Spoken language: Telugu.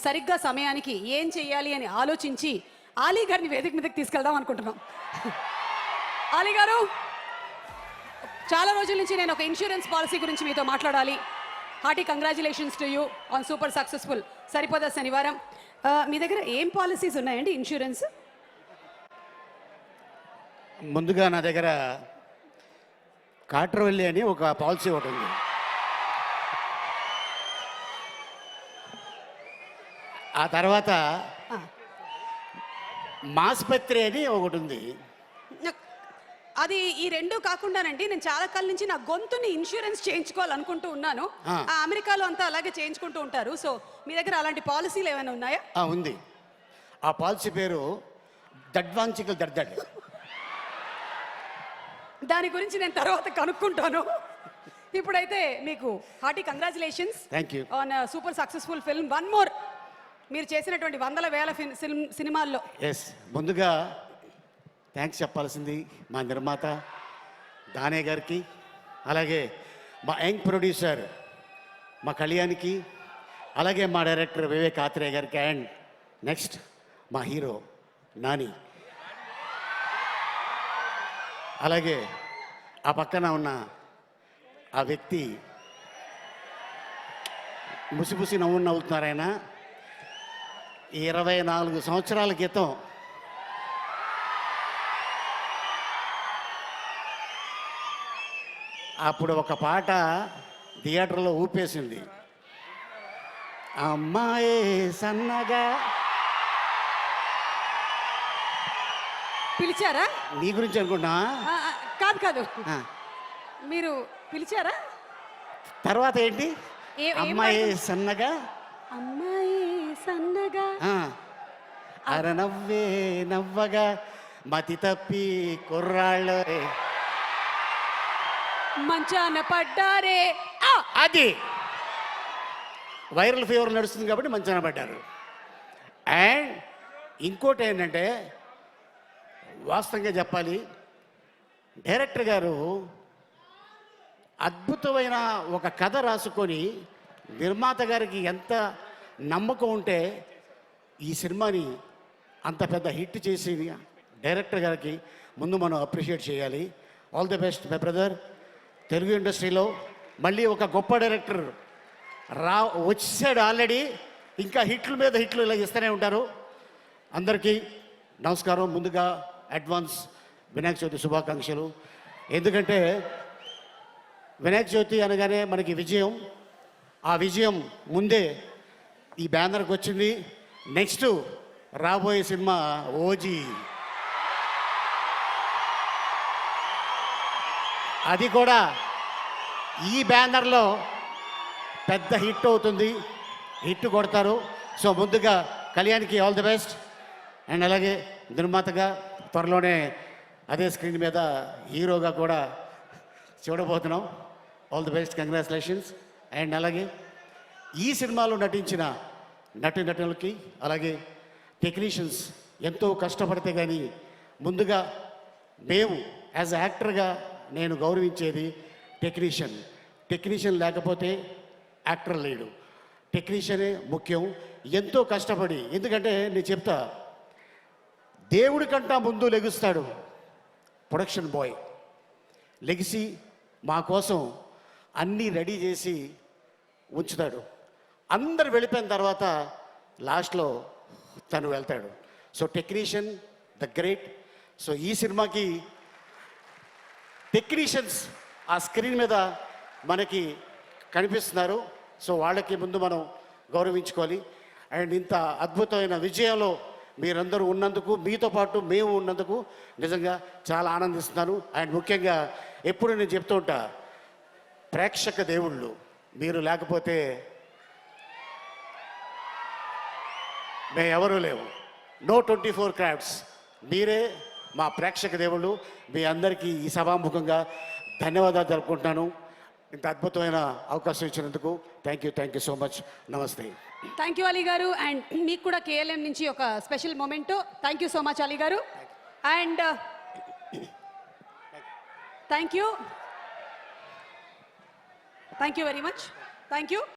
సరిగ్గా సమయానికి ఏం చెయ్యాలి అని ఆలోచించి ఆలీ గారిని వేదిక మీదకి తీసుకెళ్దాం అనుకుంటున్నాం. ఆలీ గారు, చాలా రోజుల నుంచి నేను ఒక ఇన్సూరెన్స్ పాలసీ గురించి మీతో మాట్లాడాలి. Hearty congratulations to you on super successful Saripodhaa Sanivaaram. మీ దగ్గర ఏం పాలసీస్ ఉన్నాయండి ఇన్సూరెన్స్? ముందుగా నా దగ్గర కాట్రవల్లి అని ఒక పాలసీ ఒకటి ఉంది. ఆ తర్వాత మాస్పత్రి అని ఒకటి ఉంది. అది ఈ రెండు కాకుండానండి, నేను చాలా కాలం నుంచి నా గొంతుని ఇన్సూరెన్స్ చేయించుకోవాలనుకుంటూ ఉన్నాను. అమెరికాలో అంతా అలాగే చేయించుకుంటూ ఉంటారు. సో మీ దగ్గర అలాంటి పాలసీలు ఏమైనా ఉన్నాయా? ఉంది. ఆ పాలసీ పేరు దడ్వాంచికల్ దడ్దడ్. దాని గురించి నేను తర్వాత కనుక్కుంటాను. ఇప్పుడైతే మీకు hearty congratulations on super successful film. One more, మీరు చేసినటువంటి వందల వేల సినిమాల్లో. ముందుగా థ్యాంక్స్ చెప్పాల్సింది మా నిర్మాత దానే గారికి, అలాగే మా యంగ్ ప్రొడ్యూసర్ మా కళ్యాణ్కి, అలాగే మా డైరెక్టర్ వివేక్ ఆత్రేయ గారికి, అండ్ నెక్స్ట్ మా హీరో నాని, అలాగే ఆ పక్కన ఉన్న ఆ వ్యక్తి ముసిముసి నవ్వుతున్నారు. ఆయన 24 సంవత్సరాల క్రితం అప్పుడు ఒక పాట థియేటర్లో ఊపేసింది. అమ్మాయే సన్నగా. పిలిచారా? నీ గురించి అనుకున్నా. కాదు కాదు, మీరు పిలిచారా? తర్వాత ఏంటి? అమ్మాయి సన్నగా, అమ్మాయి సన్నగా, అర నవ్వే నవ్వగా, మతి తప్పి కుర్రాళ్ళు మంచాన పడ్డారే. అది వైరల్ ఫీవర్ నడుస్తుంది కాబట్టి మంచాన పడ్డారు. అండ్ ఇంకోటి ఏంటంటే, వాస్తవంగా చెప్పాలి, డైరెక్టర్ గారు అద్భుతమైన ఒక కథ రాసుకొని నిర్మాత గారికి ఎంత నమ్మకం ఉంటే ఈ సినిమాని అంత పెద్ద హిట్ చేసి డైరెక్టర్ గారికి ముందు మనం అప్రిషియేట్ చేయాలి. All the best my brother. Telugu ఇండస్ట్రీలో మళ్ళీ ఒక గొప్ప డైరెక్టర్ వచ్చాడు ఆల్రెడీ. ఇంకా హిట్లు మీద హిట్లు ఇలా ఇస్తూనే ఉంటారు. అందరికీ నమస్కారం. ముందుగా అడ్వాన్స్ వినాయక చవితి శుభాకాంక్షలు. ఎందుకంటే వినాయక చవితి అనగానే మనకి విజయం, ఆ విజయం ముందే ఈ బ్యానర్కి వచ్చింది. నెక్స్ట్ రాబోయే సినిమా ఓజీ, అది కూడా ఈ బ్యానర్లో పెద్ద హిట్ అవుతుంది, హిట్ కొడతారు. సో ముందుగా కళ్యాణ్కి ఆల్ ది బెస్ట్. అండ్ అలాగే నిర్మాతగా త్వరలోనే అదే స్క్రీన్ మీద హీరోగా కూడా చూడబోతున్నాం. All the best, congratulations. And అలాగే ఈ సినిమాలో నటించిన నటులకి, అలాగే టెక్నీషియన్స్ ఎంతో కష్టపడితే కానీ ముందుగా మేము యాజ్ యాక్టర్గా నేను గౌరవించేది టెక్నీషియన్ లేకపోతే యాక్టర్ లేడు. టెక్నీషియనే ముఖ్యం. ఎంతో కష్టపడి, ఎందుకంటే నేను చెప్తా, దేవుడి కంటా ముందు లెగుస్తాడు ప్రొడక్షన్ బాయ్. లెగిసి మా కోసం అన్నీ రెడీ చేసి ఉంచుతాడు. అందరు వెళ్ళిపోయిన తర్వాత లాస్ట్లో తను వెళ్తాడు. So technician the great. So ఈ సినిమాకి టెక్నీషియన్స్ ఆ స్క్రీన్ మీద మనకి కనిపిస్తున్నారు. సో వాళ్ళకి ముందు మనం గౌరవించుకోవాలి. అండ్ ఇంత అద్భుతమైన విజయంలో మీరందరూ ఉన్నందుకు, మీతో పాటు మేము ఉన్నందుకు నిజంగా చాలా ఆనందిస్తున్నాను. అండ్ ముఖ్యంగా ఎప్పుడు నేను చెప్తూ ఉంటా, ప్రేక్షక దేవుళ్ళు మీరు లేకపోతే మేము ఎవరూ లేవు. నో 24 క్రాఫ్ట్స్, మీరే మా ప్రేక్షక దేవుళ్ళు. మీ అందరికీ ఈ సభాముఖంగా ధన్యవాదాలు జరుపుకుంటున్నాను. ఇంత అద్భుతమైన అవకాశం ఇచ్చినందుకు థ్యాంక్ యూ సో మచ్. నమస్తే. థ్యాంక్ యూ అలీ గారు. అండ్ మీకు కూడా కేఎల్ఎం నుంచి ఒక special memento. Thank you so much Ali గారు. And thank you very much. Thank you.